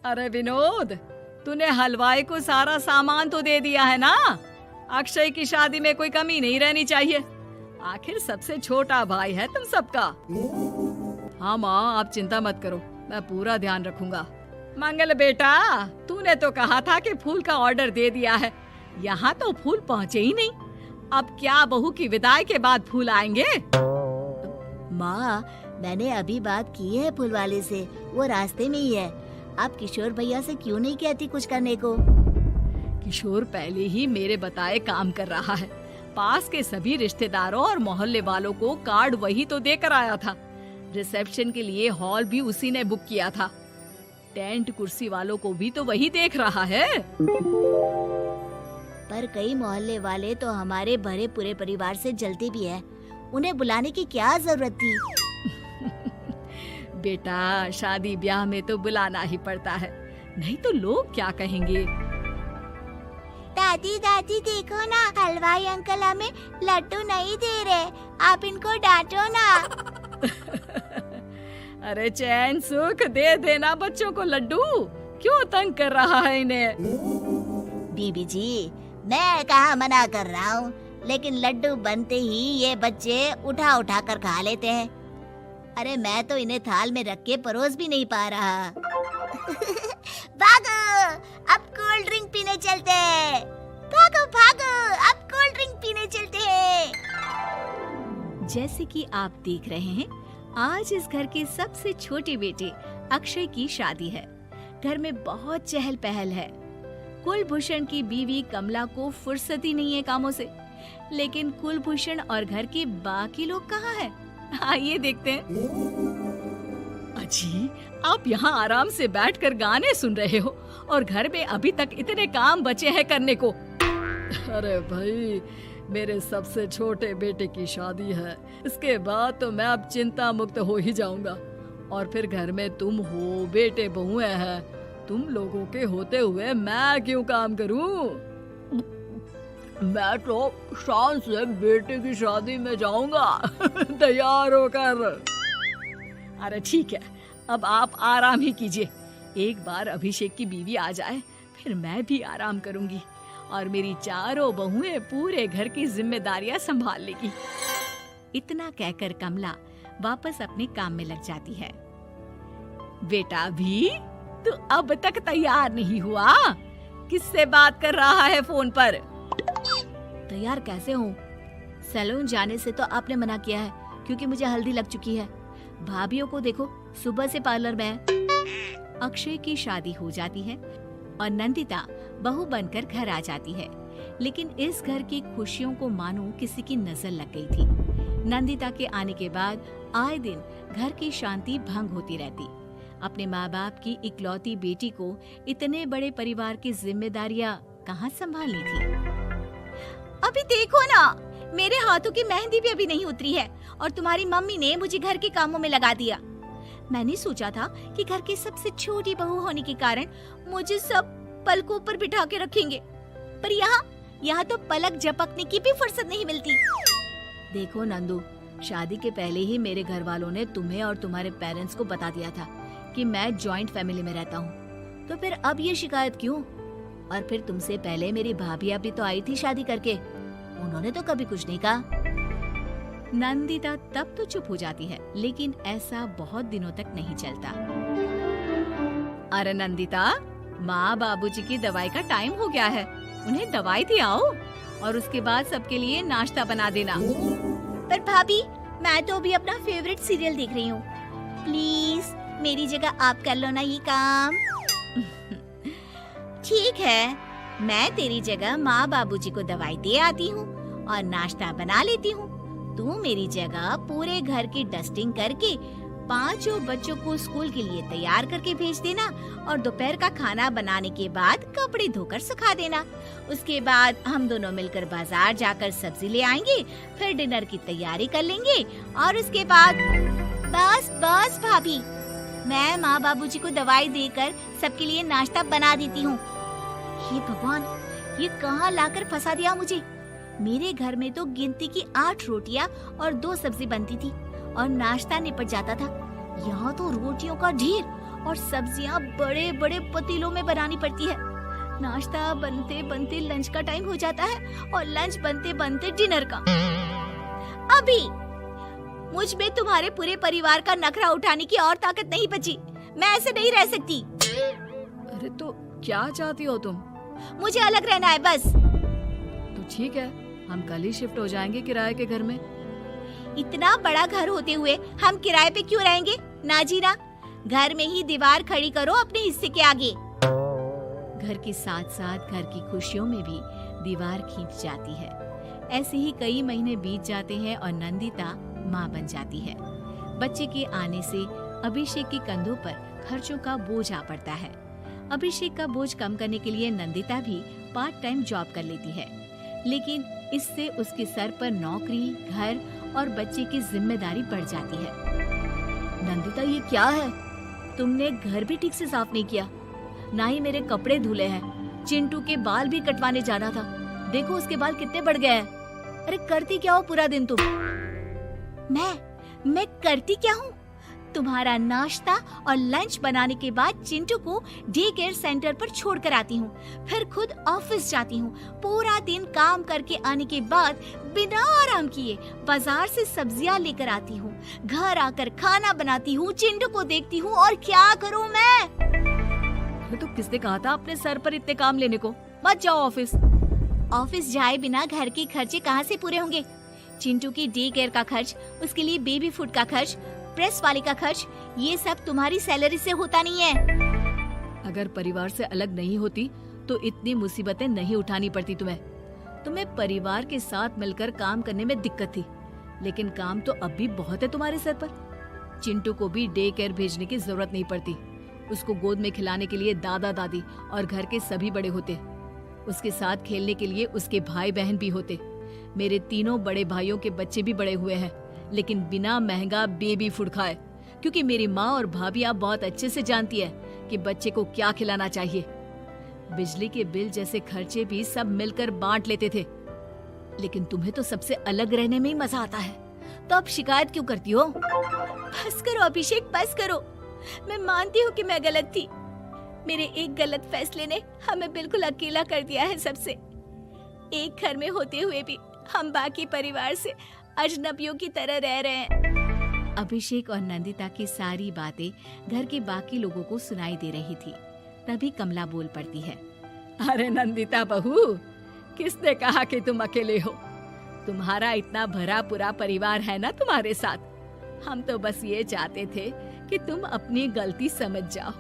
अरे विनोद, तूने हलवाई को सारा सामान तो दे दिया है ना। अक्षय की शादी में कोई कमी नहीं रहनी चाहिए। आखिर सबसे छोटा भाई है तुम सबका। हाँ माँ, आप चिंता मत करो, मैं पूरा ध्यान रखूंगा। मंगल बेटा, तूने तो कहा था कि फूल का ऑर्डर दे दिया है, यहाँ तो फूल पहुँचे ही नहीं। अब क्या बहू की विदाई के बाद फूल आएंगे? माँ, मैंने अभी बात की है फूल वाले से, वो रास्ते में ही है। आप किशोर भैया से क्यों नहीं कहती कुछ करने को? किशोर पहले ही मेरे बताए काम कर रहा है। पास के सभी रिश्तेदारों और मोहल्ले वालों को कार्ड वही तो देकर आया था। रिसेप्शन के लिए हॉल भी उसी ने बुक किया था। टेंट कुर्सी वालों को भी तो वही देख रहा है। पर कई मोहल्ले वाले तो हमारे भरे पूरे परिवार से जलते भी है, उन्हें बुलाने की क्या जरूरत थी? बेटा, शादी ब्याह में तो बुलाना ही पड़ता है, नहीं तो लोग क्या कहेंगे। दादी दादी देखो ना, हलवाई अंकल हमें लड्डू नहीं दे रहे, आप इनको डांटो ना। अरे चैन सुख दे देना बच्चों को लड्डू, क्यों तंग कर रहा है इन्हें? बीबी जी, मैं कहाँ मना कर रहा हूँ, लेकिन लड्डू बनते ही ये बच्चे उठा उठा कर खा लेते हैं। अरे मैं तो इन्हें थाल में रख के परोस भी नहीं पा रहा। भागो, अब कोल्ड ड्रिंक पीने चलते हैं। भागो भागो, अब कोल्ड ड्रिंक पीने चलते हैं। जैसे कि आप देख रहे हैं, आज इस घर के सबसे छोटे बेटे अक्षय की शादी है। घर में बहुत चहल पहल है। कुलभूषण की बीवी कमला को फुर्सत ही नहीं है कामों से, लेकिन कुलभूषण और घर के बाकी लोग कहाँ हैं? आइए देखते हैं। अजी, आप यहाँ आराम से बैठकर गाने सुन रहे हो और घर में अभी तक इतने काम बचे हैं करने को। अरे भाई, मेरे सबसे छोटे बेटे की शादी है, इसके बाद तो मैं अब चिंता मुक्त हो ही जाऊंगा। और फिर घर में तुम हो, बेटे बहुएं हैं, तुम लोगों के होते हुए मैं क्यों काम करूं? मैं तो शान से बेटे की शादी में जाऊंगा तैयार होकर। अरे ठीक है, अब आप आराम ही कीजिए। एक बार अभिषेक की बीवी आ जाए, फिर मैं भी आराम करूंगी और मेरी चारों बहुएं पूरे घर की जिम्मेदारियां संभाल लेगी। इतना कहकर कमला वापस अपने काम में लग जाती है। बेटा भी, तू अब तक तैयार नहीं हुआ? किससे बात कर रहा है फोन पर? तैयार कैसे हूँ? सैलून जाने से तो आपने मना किया है, क्योंकि मुझे हल्दी लग चुकी है। भाभीयों को देखो, सुबह से पार्लर में है। अक्षय की शादी हो जाती है और नंदिता बहू बनकर घर आ जाती है, लेकिन इस घर की खुशियों को मानो किसी की नजर लग गई थी। नंदिता के आने के बाद आए दिन घर की शांति भंग होती रहती। अपने माँ बाप की इकलौती बेटी को इतने बड़े परिवार की जिम्मेदारियां कहाँ संभालनी थी। अभी देखो ना, मेरे हाथों की मेहंदी भी अभी नहीं उतरी है और तुम्हारी मम्मी ने मुझे घर के कामों में लगा दिया। मैंने सोचा था कि घर की सबसे छोटी बहू होने के कारण मुझे सब पलकों पर बिठा के रखेंगे, पर यहाँ तो पलक झपकने की भी फुर्सत नहीं मिलती। देखो नंदू, शादी के पहले ही मेरे घर वालों ने तुम्हें और तुम्हारे पेरेंट्स को बता दिया था कि मैं जॉइंट फैमिली में रहता हूँ, तो फिर अब ये शिकायत क्यों? और फिर तुमसे पहले मेरी भाभी भी तो आई थी शादी करके, उन्होंने तो कभी कुछ नहीं कहा। नंदिता तब तो चुप हो जाती है, लेकिन ऐसा बहुत दिनों तक नहीं चलता। अरे नंदिता, माँ बाबूजी की दवाई का टाइम हो गया है, उन्हें दवाई दी आओ और उसके बाद सबके लिए नाश्ता बना देना। पर भाभी, मैं तो अभी अपना फेवरेट सीरियल देख रही हूँ, प्लीज मेरी जगह आप कर लो ना ये काम। ठीक है, मैं तेरी जगह माँ बाबूजी को दवाई दे आती हूँ और नाश्ता बना लेती हूँ। तू मेरी जगह पूरे घर की डस्टिंग करके 5 बच्चों को स्कूल के लिए तैयार करके भेज देना और दोपहर का खाना बनाने के बाद कपड़े धोकर सुखा देना। उसके बाद हम दोनों मिलकर बाजार जाकर सब्जी ले आएंगे, फिर डिनर की तैयारी कर लेंगे और उसके बाद बस बस भाभी, मैं माँ बाबूजी को दवाई देकर सबके लिए नाश्ता बना देती हूँ। हे भगवान, ये कहाँ लाकर फंसा दिया मुझे। मेरे घर में तो गिनती की 8 रोटियां और 2 सब्जी बनती थी और नाश्ता निपट जाता था। यहाँ तो रोटियों का ढेर और सब्जियां बड़े बड़े पतीलों में बनानी पड़ती है। नाश्ता बनते बनते लंच का टाइम हो जाता है और लंच बनते बनते डिनर का। अभी मुझ में तुम्हारे पूरे परिवार का नखरा उठाने की और ताकत नहीं बची। मैं ऐसे नहीं रह सकती। अरे तो क्या चाहती हो तुम? मुझे अलग रहना है बस। तो ठीक है, हम कल ही शिफ्ट हो जाएंगे किराए के घर में। इतना बड़ा घर होते हुए हम किराए पे क्यों रहेंगे? ना जी ना, घर में ही दीवार खड़ी करो अपने हिस्से के आगे। घर के साथ साथ घर की खुशियों में भी दीवार खींच जाती है। ऐसे ही कई महीने बीत जाते हैं और नंदिता माँ बन जाती है। बच्चे के आने से अभिषेक के कंधों पर खर्चों का बोझ आ पड़ता है। अभिषेक का बोझ कम करने के लिए नंदिता भी पार्ट टाइम जॉब कर लेती है, लेकिन इससे उसके सर पर नौकरी, घर और बच्चे की जिम्मेदारी बढ़ जाती है। नंदिता, ये क्या है? तुमने घर भी ठीक से साफ नहीं किया, ना ही मेरे कपड़े धुले हैं। चिंटू के बाल भी कटवाने जाना था, देखो उसके बाल कितने बढ़ गए हैं। अरे करती क्या हो पूरा दिन तुम? मैं करती क्या हूँ? तुम्हारा नाश्ता और लंच बनाने के बाद चिंटू को डे केयर सेंटर पर छोड़ कर आती हूँ, फिर खुद ऑफिस जाती हूँ। पूरा दिन काम करके आने के बाद बिना आराम किए बाजार से सब्जियाँ लेकर आती हूँ, घर आकर खाना बनाती हूँ, चिंटू को देखती हूँ और क्या करूँ मैं? तो किसने कहा था अपने सर पर इतने काम लेने को? मत जाओ ऑफिस। ऑफिस जाए बिना घर के खर्चे कहाँ से पूरे होंगे? चिंटू की डे केयर का खर्च, उसके लिए बेबी फूड का खर्च, प्रेस वाले का खर्च, ये सब तुम्हारी सैलरी से होता नहीं है। अगर परिवार से अलग नहीं होती तो इतनी मुसीबतें नहीं उठानी पड़ती तुम्हें परिवार के साथ मिलकर काम करने में दिक्कत थी, लेकिन काम तो अब भी बहुत है तुम्हारे सर पर। चिंटू को भी डे केयर भेजने की जरूरत नहीं पड़ती। उसको गोद में खिलाने के लिए दादा दादी और घर के सभी बड़े होते। उसके साथ खेलने के लिए उसके भाई बहन भी होते। मेरे तीनों बड़े भाइयों के बच्चे भी बड़े हुए हैं, लेकिन बिना महंगा बेबी फूड खाए, क्योंकि मेरी माँ और भाभियाँ बहुत अच्छे से जानती है कि बच्चे को क्या खिलाना चाहिए। बिजली के बिल जैसे खर्चे भी सब मिलकर बांट लेते थे, लेकिन तुम्हें तो सबसे अलग रहने में ही मजा आता है। तो अब शिकायत क्यों करती हो? बस करो अभिषेक, बस करो। मैं मानती हूँ कि मैं गलत थी। मेरे एक गलत फैसले ने हमें बिल्कुल अकेला कर दिया है सबसे। एक घर में होते हुए भी हम बाकी परिवार से अजनबियों की तरह रह रहे हैं। अभिषेक और नंदिता की सारी बातें घर के बाकी लोगों को सुनाई दे रही थी। तभी कमला बोल पड़ती है। अरे नंदिता बहू, किसने कहा कि तुम अकेले हो? तुम्हारा इतना भरा पूरा परिवार है ना तुम्हारे साथ। हम तो बस ये चाहते थे कि तुम अपनी गलती समझ जाओ।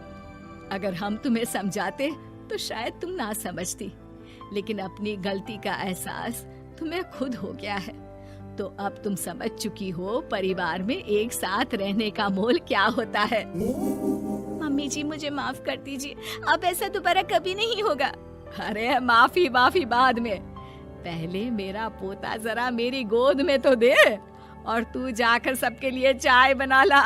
अगर हम तुम्हें समझाते तो शायद तुम ना समझती, लेकिन अपनी गलती का एहसास तुम्हें खुद हो गया है, तो अब तुम समझ चुकी हो परिवार में एक साथ रहने का मोल क्या होता है। मम्मी जी, मुझे माफ कर दीजिए, अब ऐसा दोबारा कभी नहीं होगा। अरे माफी बाद में, पहले मेरा पोता जरा मेरी गोद में तो दे, और तू जाकर सबके लिए चाय बना ला।